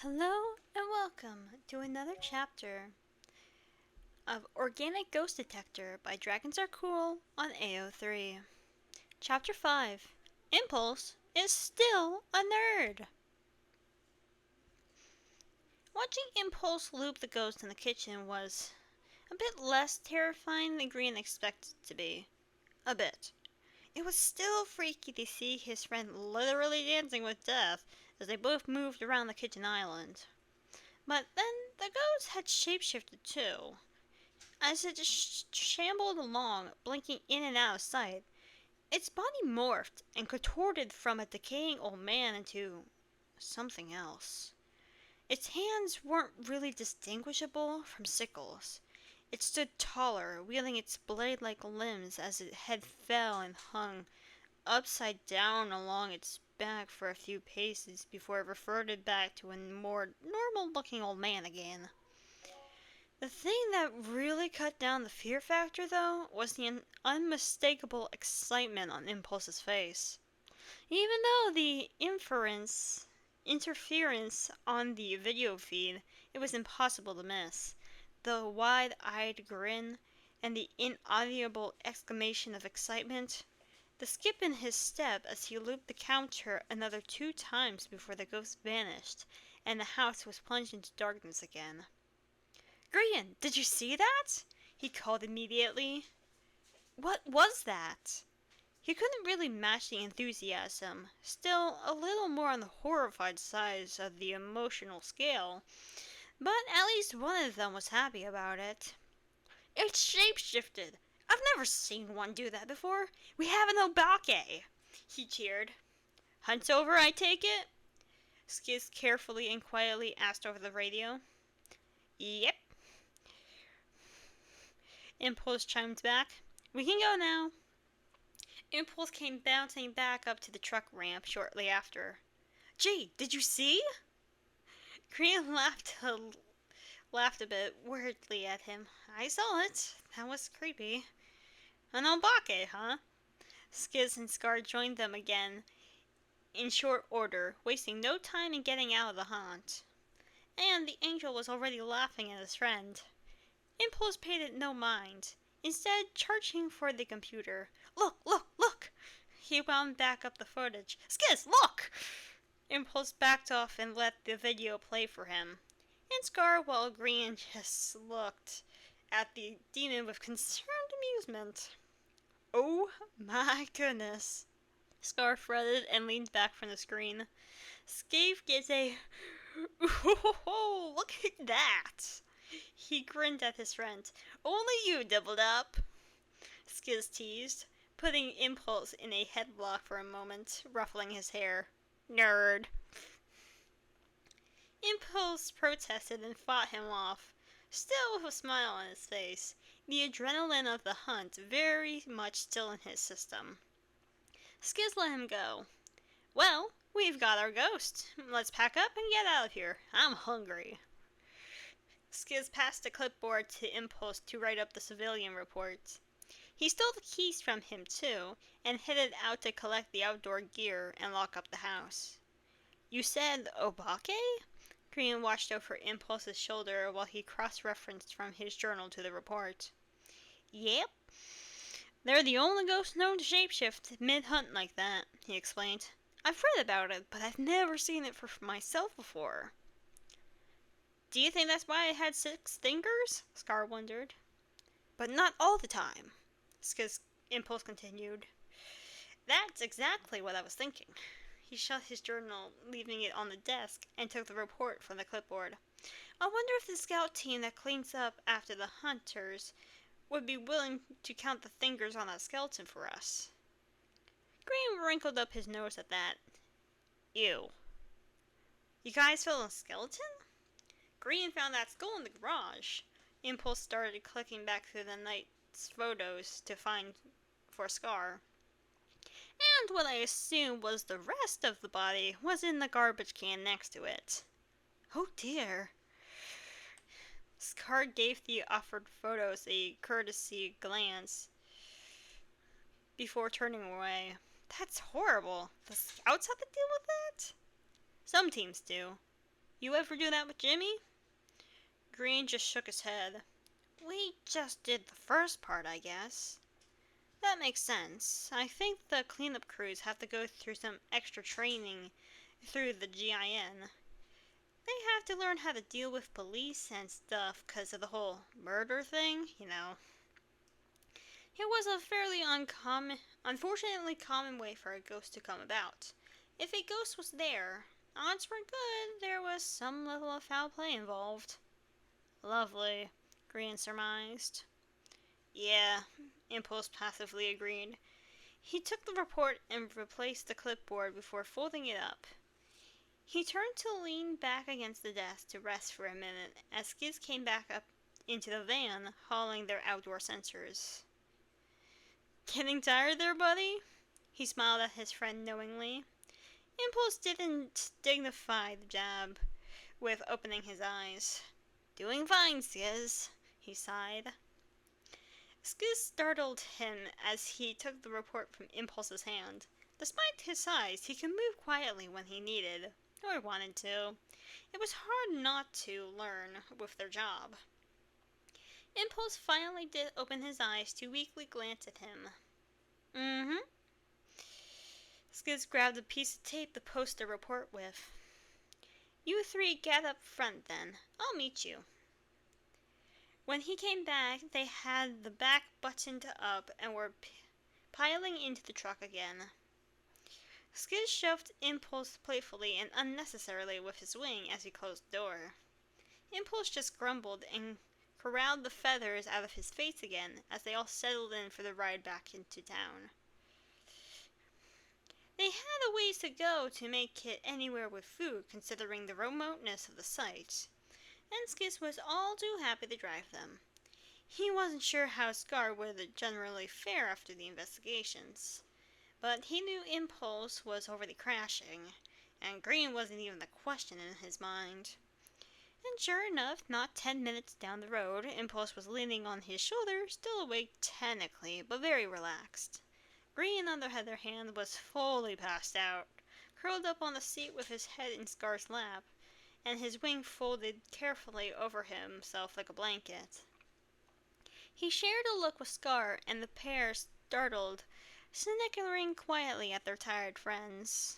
Hello and welcome to another chapter of Organic Ghost Detector by Dragons Are Cool on AO3. Chapter 5 Impulse is still a nerd. Watching Impulse loop the ghost in the kitchen was a bit less terrifying than Green expected it to be. A bit. It was still freaky to see his friend literally dancing with death as they both moved around the kitchen island. But then the ghost had shapeshifted too. As it shambled along, blinking in and out of sight, its body morphed and contorted from a decaying old man into something else. Its hands weren't really distinguishable from sickles. It stood taller, wielding its blade-like limbs as its head fell and hung upside down along its back for a few paces before it reverted back to a more normal-looking old man again. The thing that really cut down the fear factor, though, was the unmistakable excitement on Impulse's face. Even though the interference on the video feed, it was impossible to miss. The wide-eyed grin and the inaudible exclamation of excitement, the skip in his step as he looped the counter another 2 times before the ghost vanished, and the house was plunged into darkness again. "Grian, did you see that?" he called immediately. "What was that?" He couldn't really match the enthusiasm, still a little more on the horrified side of the emotional scale, but at least one of them was happy about it. "It's shapeshifted! I've never seen one do that before! We have an obake!" he cheered. "Hunt's over, I take it?" Skiz carefully and quietly asked over the radio. "Yep." Impulse chimed back. "We can go now." Impulse came bouncing back up to the truck ramp shortly after. "Gee, did you see?" Green laughed a bit weirdly at him. "I saw it. That was creepy." "An obake, huh?" Skiz and Scar joined them again in short order, wasting no time in getting out of the haunt. And the angel was already laughing at his friend. Impulse paid it no mind, instead charging for the computer. "Look, look, look!" He wound back up the footage. "Skiz, look!" Impulse backed off and let the video play for him. And Scar, while Green just looked at the demon with concerned amusement. "Oh my goodness!" Scar fretted and leaned back from the screen. Scave gives a "Ooh, look at that!" He grinned at his friend. "Only you doubled up!" Skiz teased, putting Impulse in a headlock for a moment, ruffling his hair. "Nerd!" Impulse protested and fought him off, still with a smile on his face, the adrenaline of the hunt very much still in his system. Skiz let him go. "Well, we've got our ghost. Let's pack up and get out of here. I'm hungry." Skiz passed the clipboard to Impulse to write up the civilian report. He stole the keys from him, too, and headed out to collect the outdoor gear and lock up the house. "You said obake?" Green watched over Impulse's shoulder while he cross-referenced from his journal to the report. "Yep. They're the only ghosts known to shapeshift mid-hunt like that," he explained. "I've read about it, but I've never seen it for myself before." "Do you think that's why it had 6 fingers?" Scar wondered. "But not all the time," Impulse continued. "That's exactly what I was thinking." He shut his journal, leaving it on the desk, and took the report from the clipboard. "I wonder if the scout team that cleans up after the hunters would be willing to count the fingers on that skeleton for us." Green wrinkled up his nose at that. "Ew. You guys found a skeleton?" "Green found that skull in the garage." Impulse started clicking back through the night's photos to find for Scar. "And what I assumed was the rest of the body was in the garbage can next to it." "Oh dear." Scar gave the offered photos a courtesy glance before turning away. "That's horrible. The scouts have to deal with that?" "Some teams do. You ever do that with Jimmy? Green just shook his head. We just did the first part, I guess. That makes sense. I think the cleanup crews have to go through some extra training through the GIN. They have to learn how to deal with police and stuff because of the whole murder thing, you know. It was a fairly unfortunately common way for a ghost to come about. If a ghost was there, odds were good there was some level of foul play involved. Lovely, Green surmised. Yeah, Impulse passively agreed. He took the report and replaced the clipboard before folding it up. He turned to lean back against the desk to rest for a minute as Skiz came back up into the van, hauling their outdoor sensors. Getting tired there, buddy? He smiled at his friend knowingly. Impulse didn't dignify the jab with opening his eyes. Doing fine, Skiz, he sighed. Skiz startled him as he took the report from Impulse's hand. Despite his size, he could move quietly when he needed, or wanted to. It was hard not to learn with their job. Impulse finally did open his eyes to weakly glance at him. Mm-hmm. Skiz grabbed a piece of tape to post the report with. You three get up front then. I'll meet you. When he came back, they had the back buttoned up and were piling into the truck again. Skiz shoved Impulse playfully and unnecessarily with his wing as he closed the door. Impulse just grumbled and corralled the feathers out of his face again as they all settled in for the ride back into town. They had a ways to go to make it anywhere with food, considering the remoteness of the site, and Skiz was all too happy to drive them. He wasn't sure how Scar would generally fare after the investigations, but he knew Impulse was already crashing, and Green wasn't even a question in his mind. And sure enough, not 10 minutes down the road, Impulse was leaning on his shoulder, still awake technically, but very relaxed. Green, on the other hand, was fully passed out, curled up on the seat with his head in Scar's lap, and his wing folded carefully over himself like a blanket. He shared a look with Scar, and the pair startled, snickering quietly at their tired friends.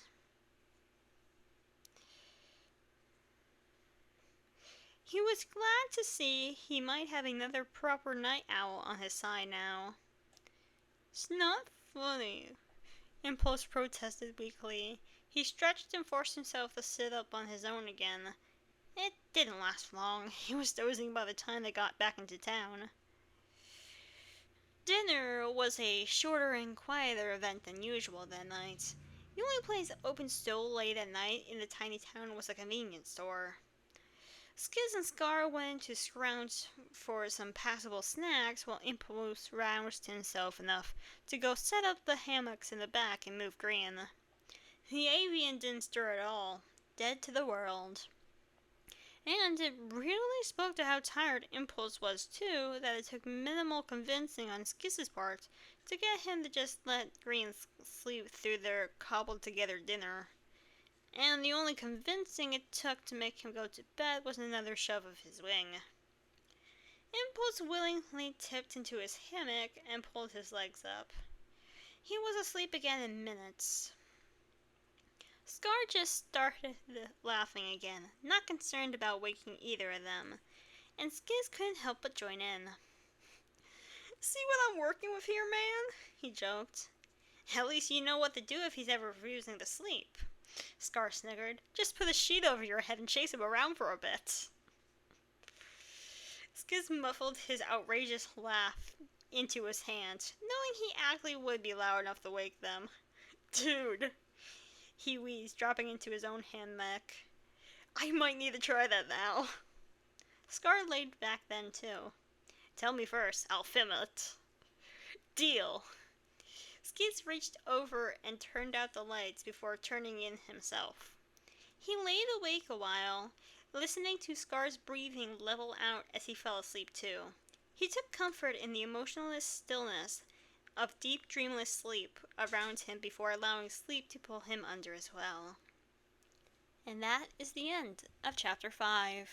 He was glad to see he might have another proper night owl on his side now. It's not funny, Impulse protested weakly. He stretched and forced himself to sit up on his own again. It didn't last long. He was dozing by the time they got back into town. Dinner was a shorter and quieter event than usual that night. The only place open so late at night in the tiny town was a convenience store. Skiz and Scar went to scrounge for some passable snacks while Impulse roused himself enough to go set up the hammocks in the back and move Green. The avian didn't stir at all, dead to the world. And it really spoke to how tired Impulse was too, that it took minimal convincing on Skiz's part to get him to just let Green sleep through their cobbled together dinner. And the only convincing it took to make him go to bed was another shove of his wing. Impulse willingly tipped into his hammock and pulled his legs up. He was asleep again in minutes. Scar just started laughing again, not concerned about waking either of them, and Skiz couldn't help but join in. See what I'm working with here, man? He joked. At least you know what to do if he's ever refusing to sleep. Scar sniggered. Just put a sheet over your head and chase him around for a bit. Skiz muffled his outrageous laugh into his hand, knowing he actually would be loud enough to wake them. Dude, he wheezed, dropping into his own hammock. I might need to try that now. Scar laid back then, too. Tell me first, I'll film it. Deal. Skiz reached over and turned out the lights before turning in himself. He laid awake a while, listening to Scar's breathing level out as he fell asleep too. He took comfort in the emotionless stillness of deep dreamless sleep around him before allowing sleep to pull him under as well. And that is the end of chapter 5.